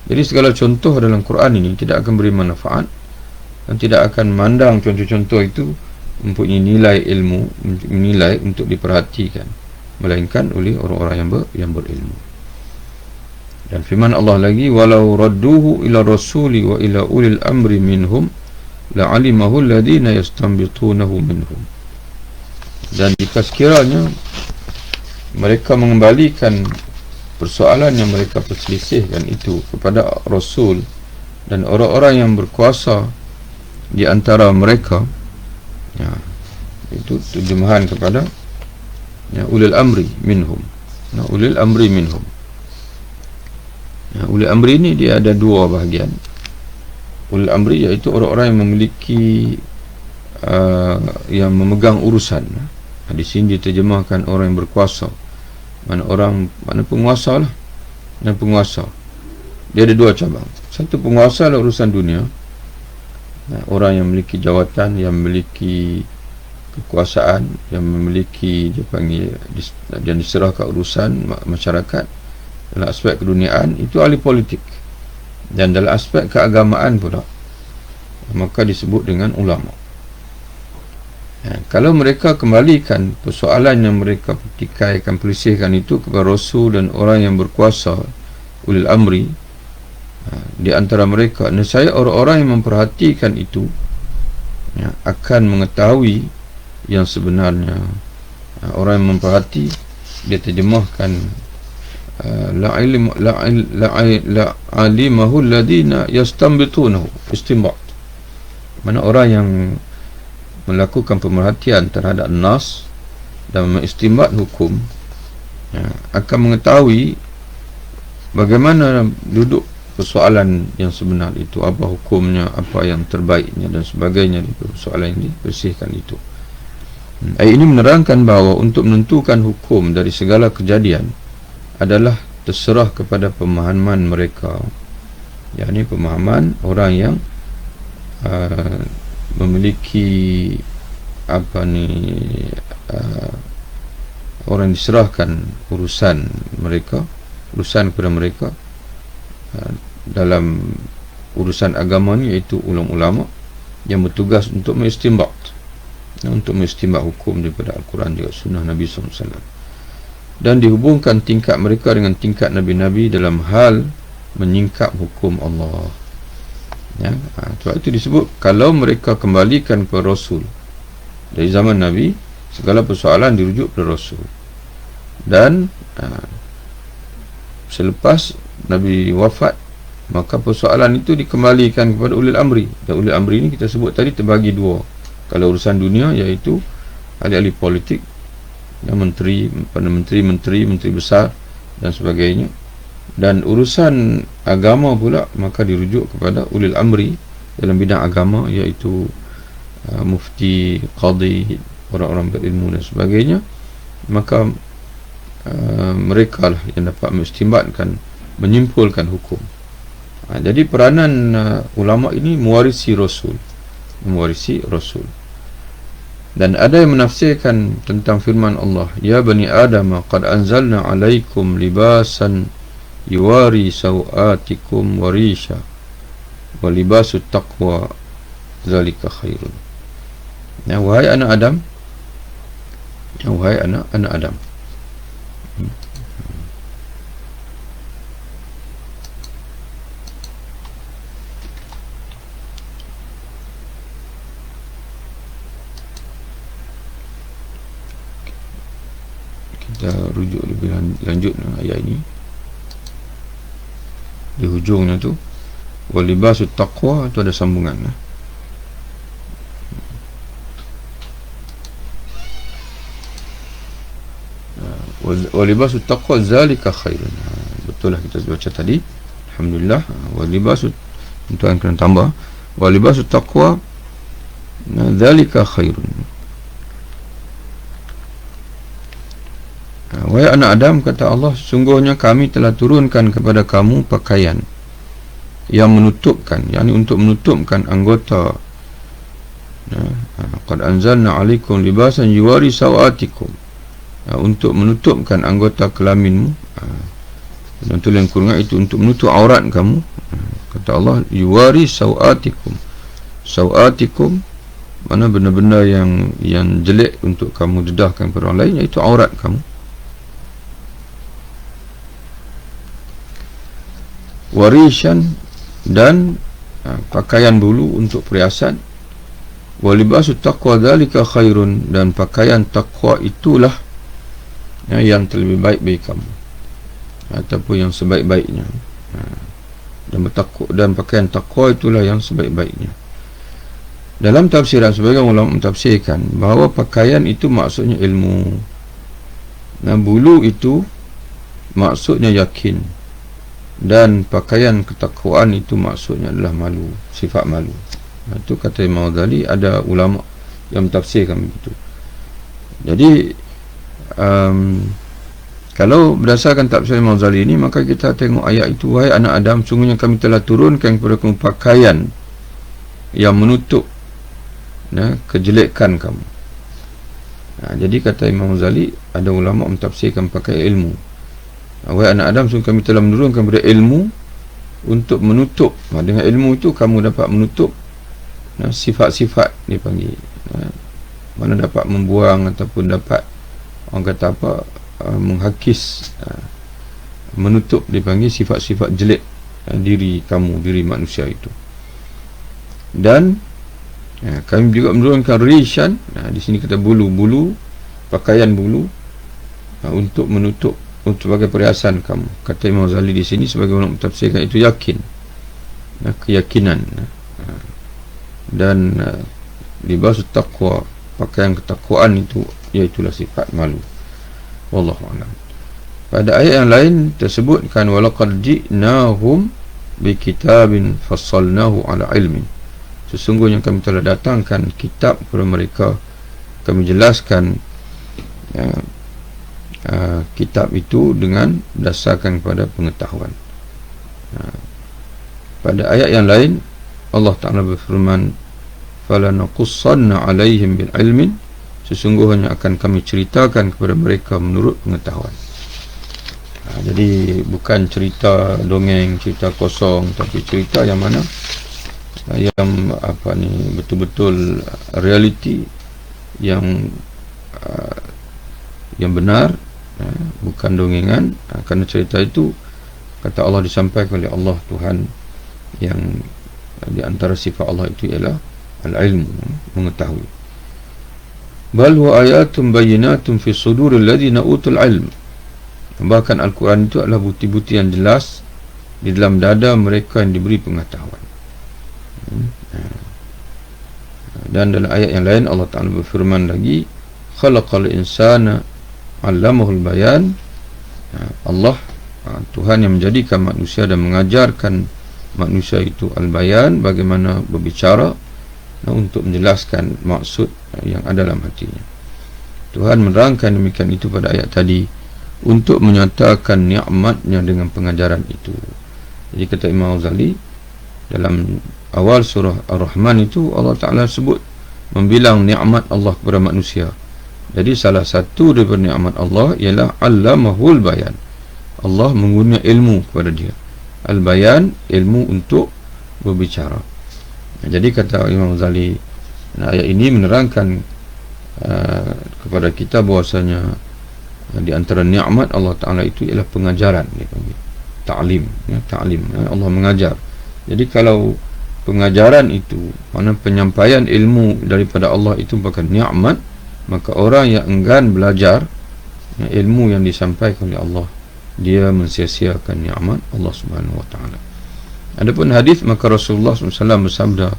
Jadi segala contoh dalam Quran ini tidak akan beri manfaat, dan tidak akan memandang contoh-contoh itu mempunyai nilai ilmu, nilai untuk diperhatikan, melainkan oleh orang-orang yang berilmu. Dan firman Allah lagi, walau radduhu ila rasuli wa ila ulil amri minhum la'alimahu alladhina yastanbitunahu minhum. Dan jika sekiranya mereka mengembalikan persoalan yang mereka perselisihkan itu kepada Rasul dan orang-orang yang berkuasa di antara mereka, itu terjemahan kepada ulil amri minhum. Ulil amri minhum, ulil amri ini dia ada dua bahagian. Ulil amri iaitu orang-orang yang memiliki yang memegang urusan. Di sini diterjemahkan orang yang berkuasa. Mana penguasa lah. Dan penguasa dia ada dua cabang. Satu, penguasa adalah urusan dunia. Orang yang memiliki jawatan, yang memiliki kekuasaan, yang memiliki, dia panggil, dan diserahkan urusan masyarakat dalam aspek keduniaan, itu ahli politik. Dan dalam aspek keagamaan pula, maka disebut dengan ulama. Kalau mereka kembalikan persoalan yang mereka pertikaikan, perselisihkan itu kepada Rasul dan orang yang berkuasa, ulil amri di antara mereka, nescaya orang-orang yang memperhatikan itu akan mengetahui yang sebenarnya. Orang yang memperhati, dia terjemahkan la'alimahu alladhina yastanbitunahu, istinbat. Mana orang yang melakukan pemerhatian terhadap nas dan mengistinbat hukum, akan mengetahui bagaimana duduk persoalan yang sebenar itu, apa hukumnya, apa yang terbaiknya dan sebagainya, itu persoalan yang dibersihkan itu. Ayat ini menerangkan bahawa untuk menentukan hukum dari segala kejadian adalah terserah kepada pemahaman mereka, yakni pemahaman orang yang memiliki orang diserahkan urusan kepada mereka dalam urusan agama ni, iaitu ulama-ulama yang bertugas untuk mengistinbat hukum daripada Al-Quran dan Sunnah Nabi SAW, dan dihubungkan tingkat mereka dengan tingkat Nabi-Nabi dalam hal menyingkap hukum Allah. Sebab itu disebut kalau mereka kembalikan kepada Rasul dari zaman Nabi, segala persoalan dirujuk kepada Rasul, dan selepas Nabi wafat, maka persoalan itu dikembalikan kepada ulil amri. Dan ulil amri ini kita sebut tadi terbagi dua. Kalau urusan dunia, iaitu ahli-ahli politik, menteri besar dan sebagainya. Dan urusan agama pula, maka dirujuk kepada ulil amri dalam bidang agama, iaitu mufti, qadi, orang-orang berilmu dan sebagainya. Maka mereka lah yang dapat mengistinbatkan, menyimpulkan hukum. Jadi peranan ulama ini mewarisi Rasul. Dan ada yang menafsirkan tentang firman Allah, ya bani Adam, qad anzalna alaikum libasan yuwari sawatikum warisha wa libasut taqwa zalika khairun. Wahai anak Adam, wahai anak Adam, kita rujuk lebih lanjut ayat ini. Di hujungnya tu walibasut taqwa, tu ada sambungan. Walibasut taqwa zalika khairun. Betul lah kita baca tadi, alhamdulillah. Walibasut, tuan kena tambah, walibasut taqwa zalika khairun. Wahai anak Adam, kata Allah, sungguhnya kami telah turunkan kepada kamu pakaian yang menutupkan, yakni untuk menutupkan anggota. Qad anzalna alaikum libasan yuwari sawatikum, untuk menutupkan anggota kelaminmu. Dan tulisan kurungan itu untuk menutup aurat kamu. Kata Allah, yuwari sawatikum. Sawatikum mana benda-benda yang jelek untuk kamu dedahkan kepada orang lain, iaitu aurat kamu. Warishan, dan pakaian bulu untuk perhiasan. Walibasut taqwa dzalika khairun, dan pakaian takwa itulah yang terlebih baik bagi kamu, ataupun yang sebaik-baiknya. Dan pakaian takwa itulah yang sebaik-baiknya. Dalam tafsiran, sebagian ulama mentafsirkan bahawa pakaian itu maksudnya ilmu, dan bulu itu maksudnya yakin, dan pakaian ketakwaan itu maksudnya adalah malu, sifat malu. Itu kata Imam Ghazali. Ada ulama yang mentafsirkan begitu. Jadi kalau berdasarkan tafsir Imam Ghazali ini, maka kita tengok ayat itu, wahai anak Adam, sungguhnya kami telah turunkan kepada kamu pakaian yang menutup kejelekan kamu. Jadi kata Imam Ghazali, ada ulama mentafsirkan pakai ilmu. Wahai anak Adam, sungguh kami telah menurunkan kepada ilmu untuk menutup. Dengan ilmu itu kamu dapat menutup sifat-sifat, dipanggil mana dapat membuang ataupun dapat, orang kata apa, menghakis, menutup, dipanggil sifat-sifat jelek diri kamu, diri manusia itu. Dan kami juga menurunkan rishan, di sini kata bulu, pakaian bulu, untuk menutup, untuk sebagai perhiasan kamu. Kata Imam Ghazali di sini, sebagai orang mentafsirkan, itu yakin, keyakinan. Dan libas taqwa, pakaian ketakwaan itu, iaitulah sifat malu. Wallahu a'lam. Pada ayat yang lain tersebutkan, walaqad ji'nahum bi kitabin fassalnahu ala ilmin. Sesungguhnya kami telah datangkan kitab kepada mereka, kami jelaskan kitab itu dengan berdasarkan kepada pengetahuan. Pada ayat yang lain Allah Ta'ala berfirman, falanaqussanna alaihim bil ilmin, sesungguhnya akan kami ceritakan kepada mereka menurut pengetahuan. Jadi bukan cerita dongeng, cerita kosong, tapi cerita yang mana yang betul-betul realiti, yang benar, bukan dongengan. Kerana cerita itu, kata Allah, disampaikan oleh Allah Tuhan, yang di antara sifat Allah itu ialah al-ilmu, mengetahui. Bal huwa ayatun bayyinatun fi suduril ladzina utul ilm. Bahkan Al-Quran itu adalah bukti-bukti yang jelas di dalam dada mereka yang diberi pengetahuan. Dan dalam ayat yang lain Allah Ta'ala berfirman lagi, khalaqal insana 'allamahul bayan. Allah, Tuhan yang menjadikan manusia dan mengajarkan manusia itu al-bayan, bagaimana berbicara untuk menjelaskan maksud yang ada dalam hatinya. Tuhan menerangkan demikian itu pada ayat tadi untuk menyatakan nikmatnya dengan pengajaran itu. Jadi kata Imam Ghazali, dalam awal surah Ar-Rahman itu Allah Ta'ala sebut membilang nikmat Allah kepada manusia. Jadi salah satu daripada nikmat Allah ialah allamahul bayan. Allah menggunakan ilmu kepada dia. Al-bayan, ilmu untuk berbicara. Jadi kata Imam Ghazali, ayat ini menerangkan kepada kita bahwasanya di antara nikmat Allah Ta'ala itu ialah pengajaran, dia panggil ta'lim, ta'lim, Allah mengajar. Jadi kalau pengajaran itu, mana penyampaian ilmu daripada Allah itu bukan nikmat, maka orang yang enggan belajar ilmu yang disampaikan oleh Allah, dia mensia-siakan nikmat Allah Subhanahu wa Ta'ala. Adapun hadis, maka Rasulullah SAW bersabda,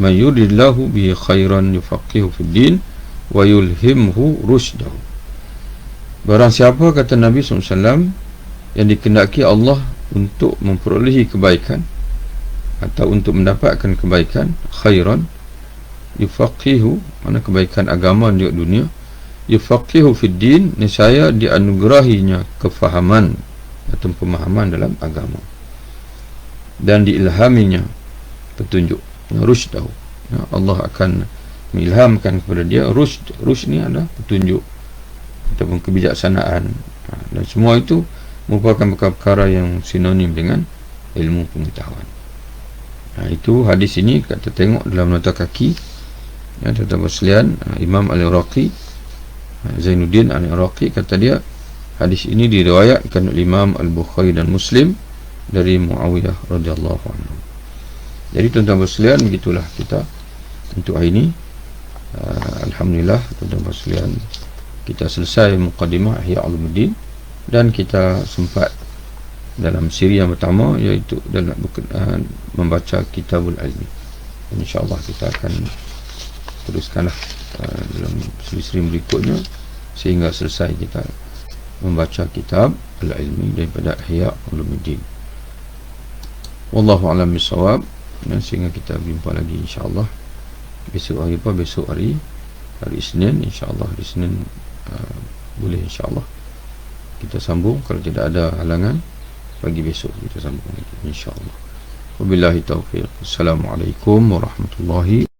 "Man yuridillahu bihi khairan yufaqihu fid din wa yulhimhu rusydahu." Barang siapa, kata Nabi SAW, yang dikehendaki Allah untuk memperolehi kebaikan atau untuk mendapatkan kebaikan, khairan yufaqihu, mana kebaikan agama di dunia, yufaqihu fid din, niscaya dianugerahinya kefahaman atau pemahaman dalam agama, dan diilhaminya petunjuk, rusydahu. Allah akan mengilhamkan kepada dia rusyd. Rusyd ni adalah petunjuk ataupun kebijaksanaan, dan semua itu merupakan perkara yang sinonim dengan ilmu pengetahuan. Itu hadis ini kita tengok dalam nota kaki, tuan-tuan sekalian. Imam Al-Iraqi, Zainuddin Al-Iraqi, kata dia hadis ini diriwayatkan oleh Imam Al-Bukhari dan Muslim dari Muawiyah radhiyallahu anhu. Jadi tuan-tuan sekalian, begitulah kita untuk hari ini. Alhamdulillah tuan-tuan sekalian, kita selesai muqaddimah Ihya Ulumuddin, dan kita sempat dalam siri yang pertama, iaitu dalam membaca Kitabul Ilmi. InsyaAllah kita akan teruskanlah dalam siri-siri berikutnya sehingga selesai kita membaca Kitab Al-Ilmi daripada Ihya Ulumuddin. Wallahu a'lam bissawab. Sehingga kita berjumpa lagi insyaAllah besok hari apa? Besok hari Isnin, insyaAllah hari Isnin boleh insyaAllah kita sambung. Kalau tidak ada halangan, pagi besok kita sambung lagi insyaAllah. Wabillahi taufiq. Assalamualaikum warahmatullahi